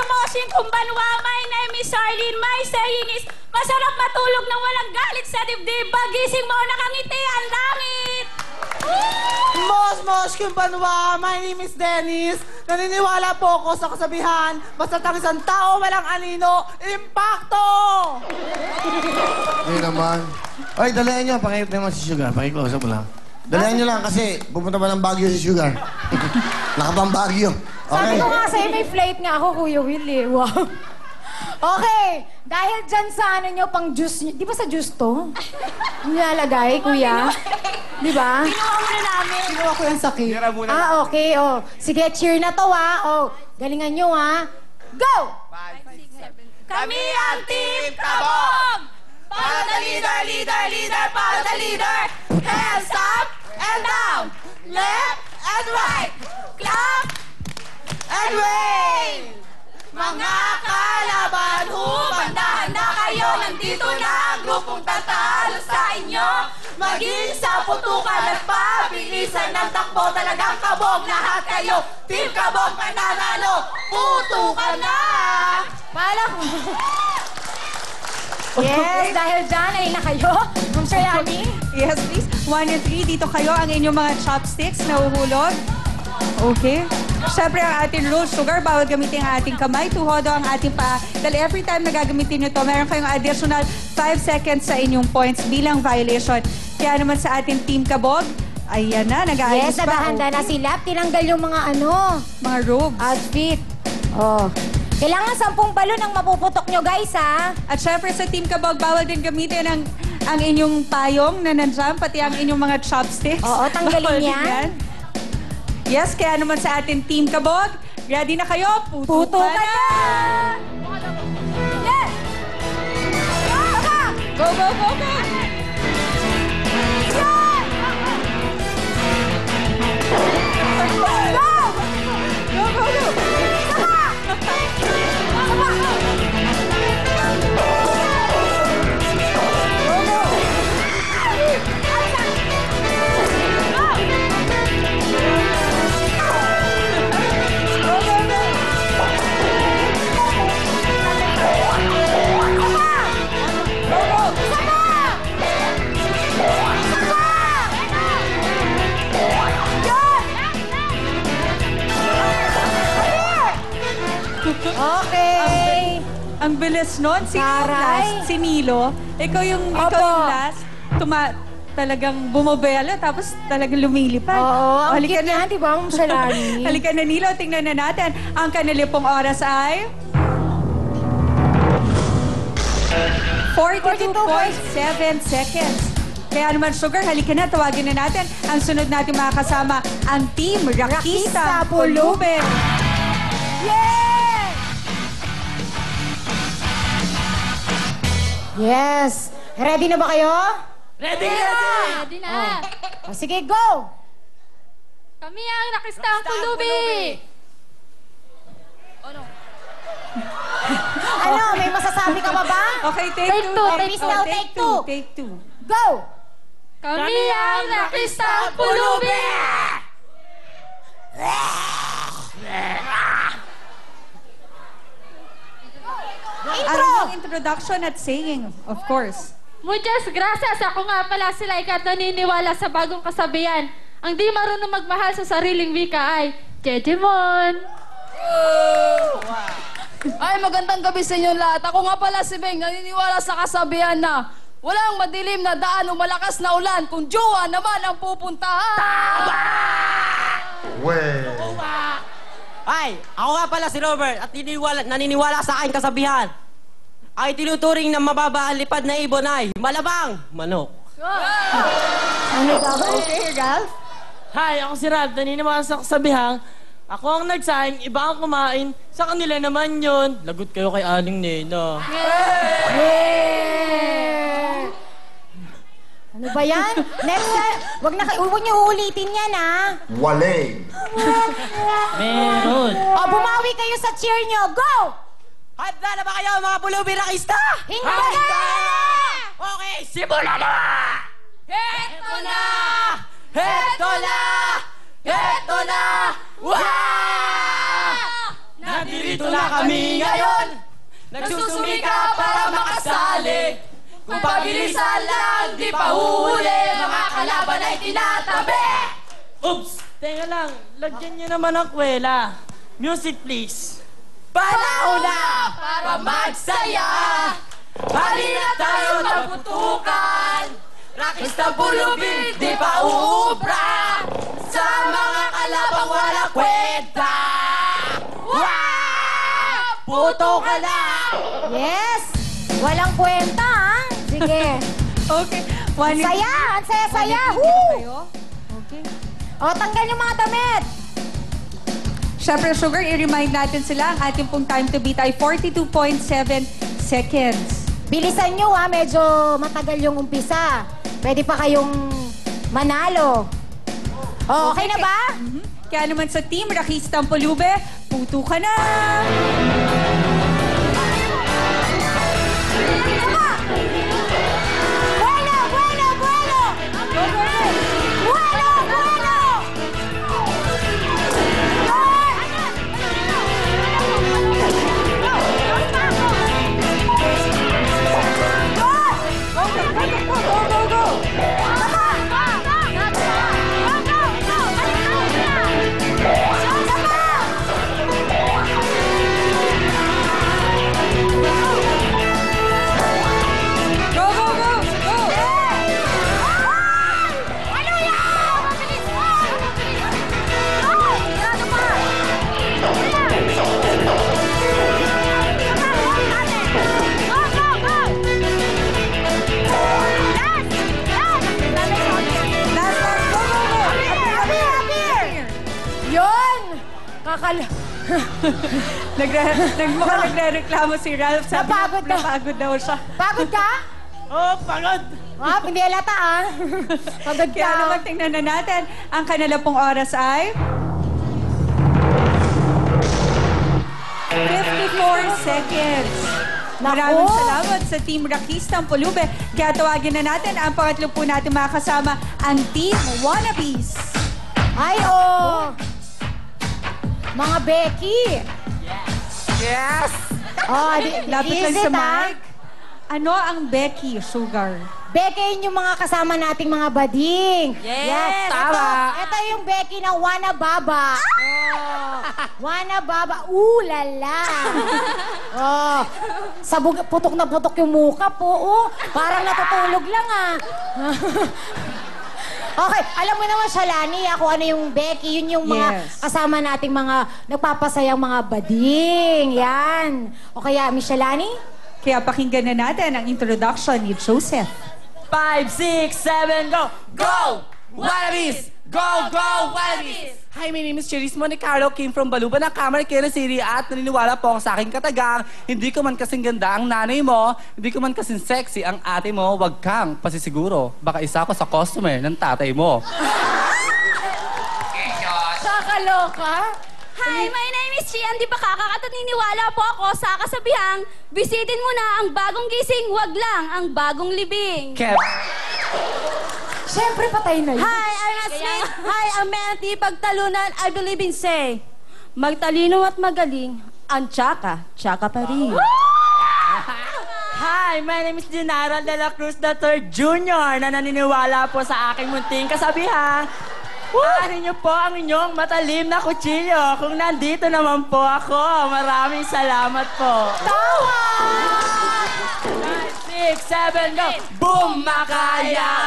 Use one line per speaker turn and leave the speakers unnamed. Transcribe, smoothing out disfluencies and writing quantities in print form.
Moshing, kumbanwa, my name is Arlene. My saying is, masarap matulog nang walang galit sa dibdib. Pagising mo, nakangiti ang langit.
Mos, kumbanwa, my name is Dennis. Naniniwala po ako sa kasabihan, basta't ang isang tao walang anino, impacto!
Hindi naman. Ay, dalayan nyo. Pakihip naman si Sugar. Pakiclose up lang. Dalayan nyo lang kasi pupunta pa ng Baguio si Sugar. Nakapang Baguio.
Sabi
Okay.
ko nga sa'yo, may flight nga ako, Kuya Will, eh. Wow. Okay, dahil dyan sa ano nyo, pang juice nyo. Di ba sa juice to? Nilalagay, Kuya? Di ba?
Ginawa mo na namin.
Ginawa ko yung sakit. Okay, oh. Sige, cheer na to, ha. Oh, galingan nyo, ha. Go!
5, 6, 7. Kami ang Team Kabog! Para the leader, para the leader. Hands up and down. Left and right. Clap and wave. Mga kalaban, handa kayo. Nandito na ang grupong tatalo sa inyo. Maging sa putukan at pabilisan ng takbo. Talagang kabog lahat kayo. Team Kabog mananalo. Putukan na!
Pala ko. Yes, dahil dyan, ay na kayo. Ma'am Sherlani?
Yes, please. 1 and 3, dito kayo ang inyong mga chopsticks na uhulog. Okay. Siyempre, ang ating rule, Sugar, bawal gamitin ang ating kamay. Tuhodo ang ating paa. Dahil every time na gagamitin nyo to, meron kayong additional 5 seconds sa inyong points bilang violation. Kaya naman sa ating Team Kabog, ayan na, nag-aayos
Yes, naghahanda na sila. Tinanggal yung mga
mga robes.
outfit. Oh. Kailangan 10 balon ang mapuputok nyo, guys, ha?
At syempre sa Team Kabog, bawal din gamitin ang inyong payong na nandyan, pati ang inyong mga chopsticks.
Oo, tanggalin
Bawal din
yan.
Yes, kaya naman sa ating Team Kabog, ready na kayo?
Puto ka na! Yes!
Go, go, go, go! Go, go, go!
Okay.
Ang bilis nun. Sino yung
Taray.
last? Si Nilo. Ikaw yung last. Talagang bumobela, tapos talagang lumilipad.
Oo, ang
Halika
cute niya, di ba, Ma'am Shalani?
Halika na, Nilo. Tingnan na natin. Ang kanilipong oras ay 42.7 seconds. Kaya naman, Sugar, halika na. Tawagin na natin ang sunod natin mga kasama, ang Team Rakista Pulube.
Yes! Yes. Ready na ba kayo?
Ready na!
O, sige, go!
Kami ang Rakistang Pulubi!
Ano, may masasabi ka ba ba?
Okay, take two.
Please now, take two.
Take two.
Go!
Kami ang Rakistang Pulubi!
Intro!
Ang introduction at saying, of course.
Muchas gracias! Ako nga pala si Laika at naniniwala sa bagong kasabihan. Ang di marunong magmahal sa sariling wika ay Jejemon!
Ay, magandang gabi sa inyo lahat. Ako nga pala si Beng, naniniwala sa kasabihan na walang madilim na daan o malakas na ulan kung jowa naman ang pupuntahan.
Ay, ako nga pala si Robert at naniniwala sa aking kasabihan. Ay tinuturing na mababa ang lipad na ibon ay malabang manok.
Ano ka ba?
Okay, Ralph?
Hi, ako si Ralph. Naniniwala sa kasabihang, ako ang nagsaing, iba ang kumain, sa kanila naman yun. Lagot kayo kay Aling Nena.
Ano ba yan? Next time, huwag niyo uulitin yan, ha?
Wale.
Meron.
O, bumawi kayo sa cheer niyo. Go!
Handa na ba kayo mga Pulubi Rakista?
Hindi na!
Okay, simulan na!
Heto na!
Heto na! Heto na! Wow! Nandito na kami ngayon, nagsusumika para makasali. Kung pabilisan lang, di pa huli, mga kalaban ay tinatabi. Oops! Teka lang, lagyan niyo naman ang kwela. Music please. Panahon na para magsaya. Halina tayo magputukan. Rakis na bulubid, di pa uubra. Sa mga kalabang walang kwenta. Wow! Puto ka na!
Yes! Walang kwenta, ha? Sige.
Okay. One and
Saya! Ang saya-saya!
Dito
Woo!
kayo. Okay.
O, tanggal yung mga damit.
Siyempre, Sugar, i-remind natin sila ang ating pong time to beat ay 42.7 seconds.
Bilisan nyo, ha? Medyo matagal yung umpisa. Pwede pa kayong manalo. O, okay na ba?
Kaya naman sa Team Rakistang Pulube, puto ka na!
Bueno, bueno, bueno! Bueno, bueno!
Go, go, go! Go, go, go! Go!
Ano yan? Mabilis mo! Go! Sarado pa! Go, go, go!
Last one! Go, go, go!
Yun!
Mukhang nagre-reklamo si Ralph. Sabi
Napagod na.
napagod daw siya.
Pagod ka?
Oh, pagod!
Ah, hindi halata, ah. Pagod ka.
Kaya naman tingnan na natin, ang kanila pong oras ay 54 seconds. Maraming salamat sa Team Rakistang Pulube. Kaya tawagin na natin ang pangatlo po natin makasama, ang Team Wannabes.
Ay, oh. Mga Becky.
Yes!
Oh,
Lapit lang
is
sa
it, ah?
mic. Ano ang Becky, Sugar?
Becky, yun yung mga kasama nating mga bading.
Yes, tama.
Ito yung Becky na Wana Baba. Oh, Wana Baba. Lala. Oh, sabog, putok na putok yung muka po. Oh, parang natutulog lang, ah. Okay, alam mo naman, Shalani, ako ano yung Becky, yun yung mga
Yes.
kasama nating mga nagpapasayang mga bading. Yan. O kaya, Miss Shalani?
Kaya pakinggan na natin ang introduction ni Joseph.
5, 6, 7, go! Go! Wannabes! Go, go, Wannabes!
Hi, my name is Cherise Monicaro, came from Baluban ng Camara, Quezon City at naniniwala po ako sa aking katagang, hindi ko man kasing ganda ang nanay mo, hindi ko man kasing sexy ang ate mo, wag kang pasisiguro. Baka isa ako sa customer ng tatay mo.
Kakaloka?
Hi, my name is Chian. Di ba kakakat at niniwala po ako sa kasabihang bisitin mo na ang bagong gising, wag lang ang bagong libing.
Kev,
Siyempre, patay na yun.
Hi, I'm Asmith. Hi, I'm Melty. Pagtalunan, I believe in say. Magtalino at magaling, ang tsaka pa rin.
Hi, my name is Genaro de la Cruz III Jr. na naniniwala po sa aking munting kasabihan. Ano niyo po ang inyong matalim na kutsilyo kung nandito naman po ako. Maraming salamat po.
Tawa!
5, 6, 7, go! Boom, Makaya!